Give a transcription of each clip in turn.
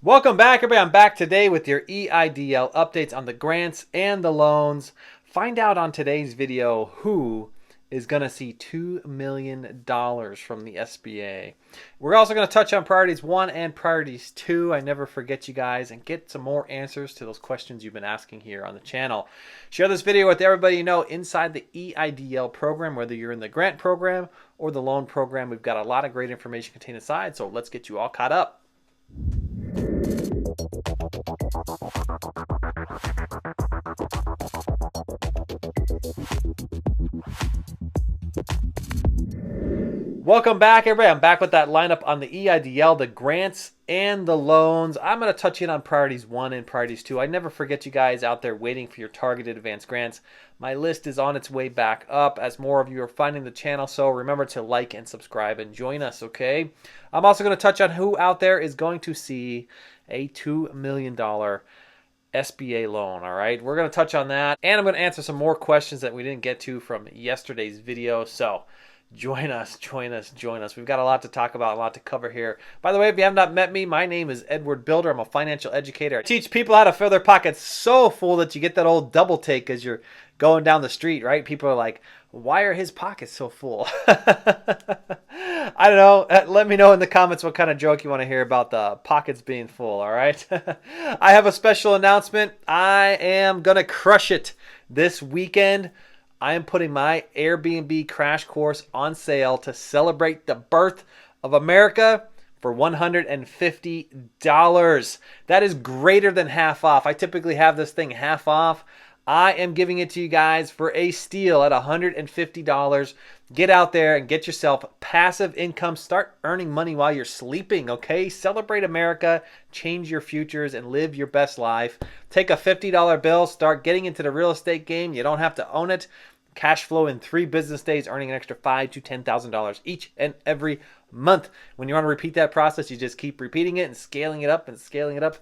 Welcome back, everybody. I'm back today with your EIDL updates on the grants and the loans. Find out on today's video who is going to see $2 million from the SBA. We're also going to touch on priorities 1 and priorities 2. I never forget you guys, and get some more answers to those questions you've been asking here on the channel. Share this video with everybody you know inside the EIDL program, whether you're in the grant program or the loan program. We've got a lot of great information contained inside, so let's get you all caught up. Welcome back, everybody. I'm back with that lineup on the EIDL, the grants and the loans. I'm going to touch in on priorities 1 and priorities 2. I never forget you guys out there waiting for your targeted advanced grants. My list is on its way back up as more of you are finding the channel, so remember to like and subscribe and join us, okay? I'm also going to touch on who out there is going to see a $2 million SBA loan, all right? We're going to touch on that, and I'm going to answer some more questions that we didn't get to from yesterday's video, so join us. We've got a lot to talk about, a lot to cover here. By the way, if you have not met me, my name is Edward Bilder. I'm a financial educator. I teach people how to fill their pockets so full that you get that old double take as you're going down the street, right? People are like, why are his pockets so full? I don't know. Let me know in the comments what kind of joke you want to hear about the pockets being full, all right? I have a special announcement. I am going to crush it this weekend. I am putting my AirBNB Crash Course on sale to celebrate the birth of America for $150. That is greater than half off. I typically have this thing half off. I am giving it to you guys for a steal at $150. Get out there and get yourself passive income. Start earning money while you're sleeping, okay? Celebrate America, change your futures, and live your best life. Take a $50 bill, start getting into the real estate game. You don't have to own it. Cash flow in 3 business days, earning an extra $5,000 to $10,000 each and every month. When you want to repeat that process, you just keep repeating it and scaling it up and scaling it up.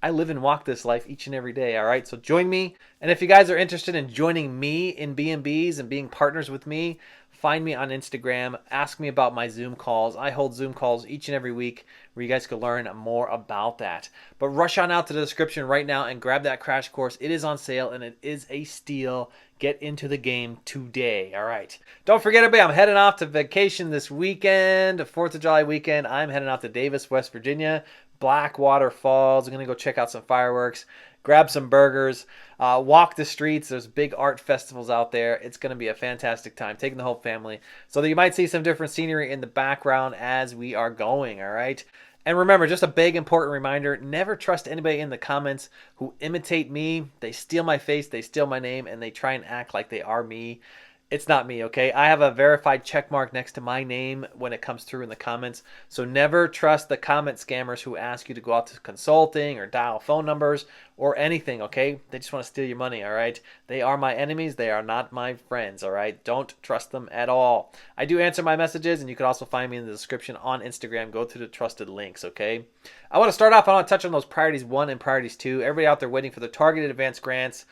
I live and walk this life each and every day, all right? So join me. And if you guys are interested in joining me in BNBs and being partners with me, find me on Instagram. Ask me about my Zoom calls. I hold Zoom calls each and every week where you guys can learn more about that. But rush on out to the description right now and grab that crash course. It is on sale and it is a steal. Get into the game today, all right? Don't forget, everybody, I'm heading off to vacation this weekend, 4th of July weekend. I'm heading out to Davis, West Virginia. Blackwater Falls. I'm going to go check out some fireworks, grab some burgers, walk the streets. There's big art festivals out there. It's going to be a fantastic time, taking the whole family. So that you might see some different scenery in the background as we are going, all right? And remember, just a big important reminder, never trust anybody in the comments who imitate me. They steal my face, they steal my name, and they try and act like they are me. It's not me, okay? I have a verified check mark next to my name when it comes through in the comments. So never trust the comment scammers who ask you to go out to consulting or dial phone numbers or anything, okay? They just want to steal your money, all right? They are my enemies. They are not my friends, all right? Don't trust them at all. I do answer my messages, and you can also find me in the description on Instagram. Go to the trusted links, okay? I want to start off, I want to touch on those priorities 1 and priorities 2. Everybody out there waiting for the targeted advanced grants.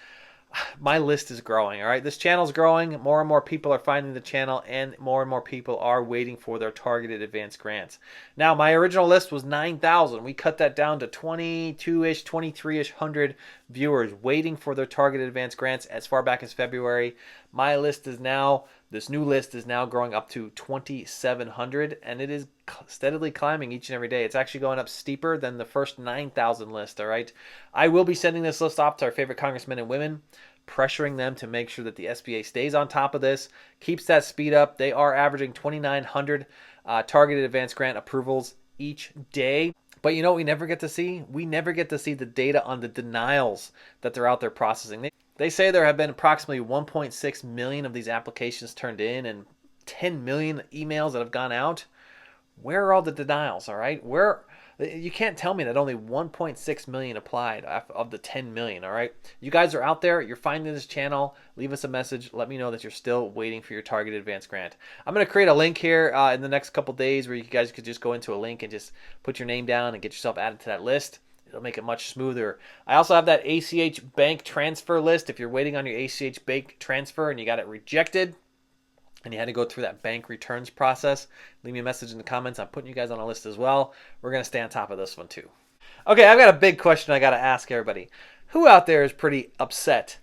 My list is growing, all right? This channel is growing. More and more people are finding the channel, and more people are waiting for their targeted advanced grants. Now, my original list was 9,000. We cut that down to 22-ish, 23-ish hundred viewers waiting for their targeted advanced grants as far back as February. My list is now, this new list is now growing up to 2,700, and it is steadily climbing each and every day. It's actually going up steeper than the first 9,000 list, all right? I will be sending this list off to our favorite congressmen and women, pressuring them to make sure that the SBA stays on top of this, keeps that speed up. They are averaging 2,900 targeted advanced grant approvals each day. But you know what we never get to see? We never get to see the data on the denials that they're out there processing. They say there have been approximately 1.6 million of these applications turned in and 10 million emails that have gone out. Where are all the denials, all right? You can't tell me that only 1.6 million applied of the 10 million, all right? You guys are out there. You're finding this channel. Leave us a message. Let me know that you're still waiting for your targeted advanced grant. I'm going to create a link here in the next couple days where you guys could just go into a link and just put your name down and get yourself added to that list. It'll make it much smoother. I also have that ACH bank transfer list. If you're waiting on your ACH bank transfer and you got it rejected, and you had to go through that bank returns process, leave me a message in the comments. I'm putting you guys on a list as well. We're going to stay on top of this one too. Okay, I've got a big question I got to ask everybody. Who out there is pretty upset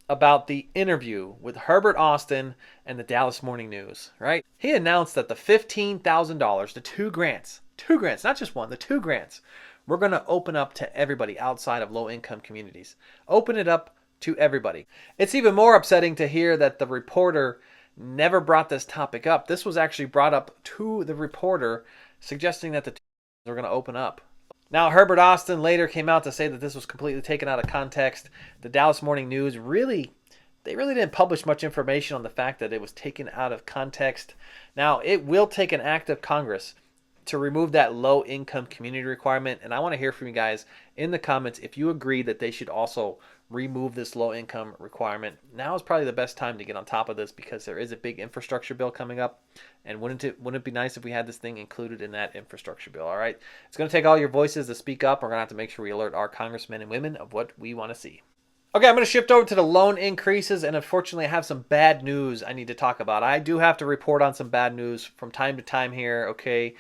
about the interview with Herbert Austin and the Dallas Morning News, right? He announced that the $15,000, the two grants, not just one, the two grants, we're going to open up to everybody outside of low income communities. Open it up to everybody. It's even more upsetting to hear that the reporter never brought this topic up. This was actually brought up to the reporter, suggesting that the two are going to open up. Now, Herbert Austin later came out to say that this was completely taken out of context. The Dallas Morning News they really didn't publish much information on the fact that it was taken out of context. Now, it will take an act of Congress to remove that low income community requirement. And I want to hear from you guys in the comments if you agree that they should also remove this low income requirement. Now is probably the best time to get on top of this because there is a big infrastructure bill coming up. And wouldn't it be nice if we had this thing included in that infrastructure bill? All right. It's going to take all your voices to speak up. We're going to have to make sure we alert our congressmen and women of what we want to see. Okay, I'm going to shift over to the loan increases, and unfortunately I have some bad news I need to talk about. I do have to report on some bad news from time to time here, okay?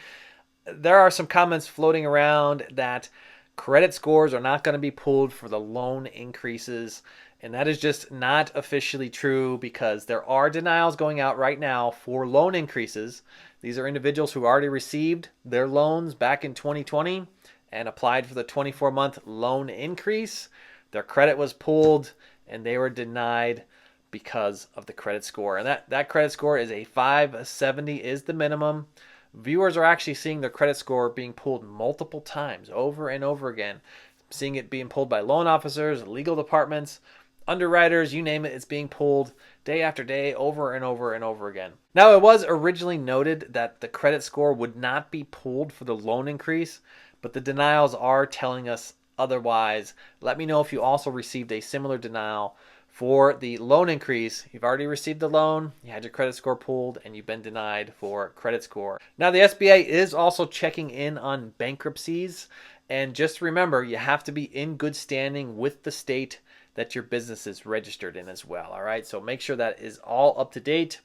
There are some comments floating around that credit scores are not going to be pulled for the loan increases, and that is just not officially true because there are denials going out right now for loan increases. These are individuals who already received their loans back in 2020 and applied for the 24-month loan increase. Their credit was pulled and they were denied because of the credit score. And that credit score is a 570 is the minimum. Viewers are actually seeing their credit score being pulled multiple times over and over again. Seeing it being pulled by loan officers, legal departments, underwriters, you name it, it's being pulled day after day over and over and over again. Now, it was originally noted that the credit score would not be pulled for the loan increase, but the denials are telling us otherwise. Let me know if you also received a similar denial for the loan increase. You've already received the loan, you had your credit score pulled, and you've been denied for credit score. Now, the SBA is also checking in on bankruptcies. And just remember, you have to be in good standing with the state that your business is registered in as well. All right, so make sure that is all up to date.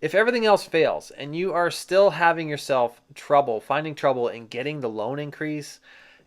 If everything else fails and you are still having yourself finding trouble in getting the loan increase,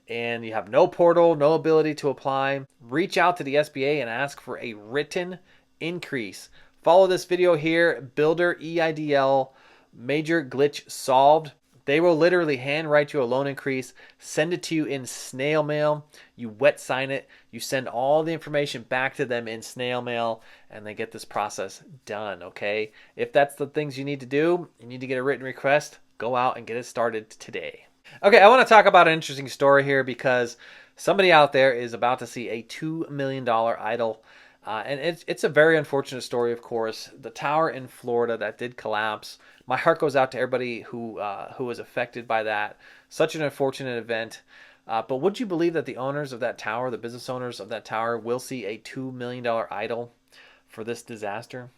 and you have no portal, no ability to apply, reach out to the SBA and ask for a written increase. Follow this video here, Bilder EIDL Major Glitch Solved. They will literally handwrite you a loan increase, send it to you in snail mail. You wet sign it. You send all the information back to them in snail mail, and they get this process done, okay? If that's the things you need to do, you need to get a written request, go out and get it started today. Okay, I want to talk about an interesting story here because somebody out there is about to see a $2 million EIDL. And it's a very unfortunate story, of course. The tower in Florida that did collapse. My heart goes out to everybody who was affected by that. Such an unfortunate event. But would you believe that the owners of that tower, the business owners of that tower, will see a $2 million EIDL for this disaster?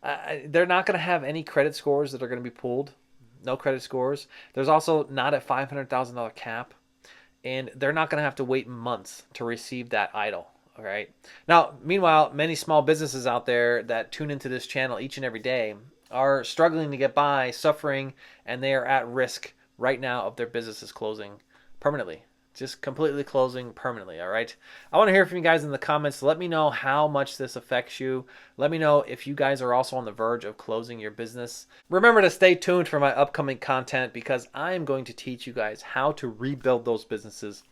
They're not going to have any credit scores that are going to be pulled. No credit scores. There's also not a $500,000 cap. And they're not going to have to wait months to receive that EIDL. All right. Now, meanwhile, many small businesses out there that tune into this channel each and every day are struggling to get by, suffering, and they are at risk right now of their businesses closing permanently. Just completely closing permanently, all right? I want to hear from you guys in the comments. Let me know how much this affects you. Let me know if you guys are also on the verge of closing your business. Remember to stay tuned for my upcoming content because I am going to teach you guys how to rebuild those businesses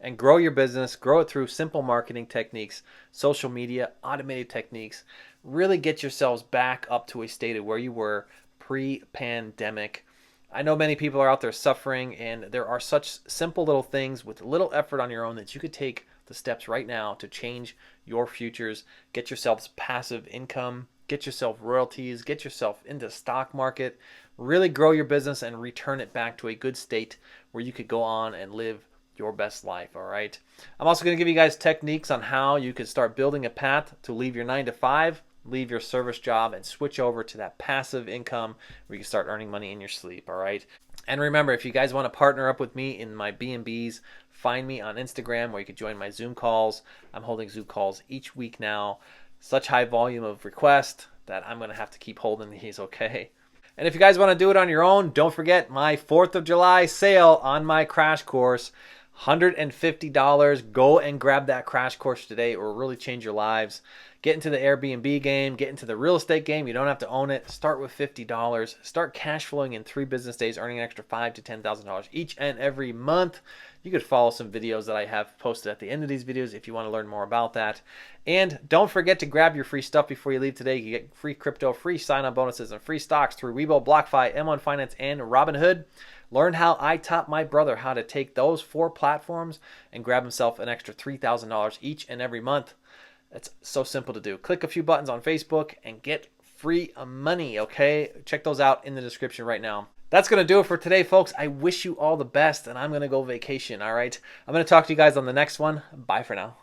and grow your business, grow it through simple marketing techniques, social media, automated techniques. Really get yourselves back up to a state of where you were pre-pandemic. I know many people are out there suffering, and there are such simple little things with little effort on your own that you could take the steps right now to change your futures, get yourselves passive income, get yourself royalties, get yourself into the stock market, really grow your business and return it back to a good state where you could go on and live your best life, all right? I'm also going to give you guys techniques on how you can start building a path to leave your 9-to-5, leave your service job, and switch over to that passive income where you can start earning money in your sleep, all right? And remember, if you guys want to partner up with me in my B&Bs, find me on Instagram where you can join my Zoom calls. I'm holding Zoom calls each week now. Such high volume of requests that I'm going to have to keep holding these, okay? And if you guys want to do it on your own, don't forget my 4th of July sale on my crash course. $150. Go and grab that crash course today. It will really change your lives. Get into the Airbnb game, get into the real estate game. You don't have to own it. Start with $50. Start cash flowing in 3 business days, earning an extra $5,000 to $10,000 each and every month. You could follow some videos that I have posted at the end of these videos if you want to learn more about that. And don't forget to grab your free stuff before you leave today. You get free crypto, free sign-on bonuses, and free stocks through Webull, BlockFi, M1 Finance, and Robinhood. Learn how I taught my brother how to take those 4 platforms and grab himself an extra $3,000 each and every month. It's so simple to do. Click a few buttons on Facebook and get free money, okay? Check those out in the description right now. That's going to do it for today, folks. I wish you all the best, and I'm going to go vacation, all right? I'm going to talk to you guys on the next one. Bye for now.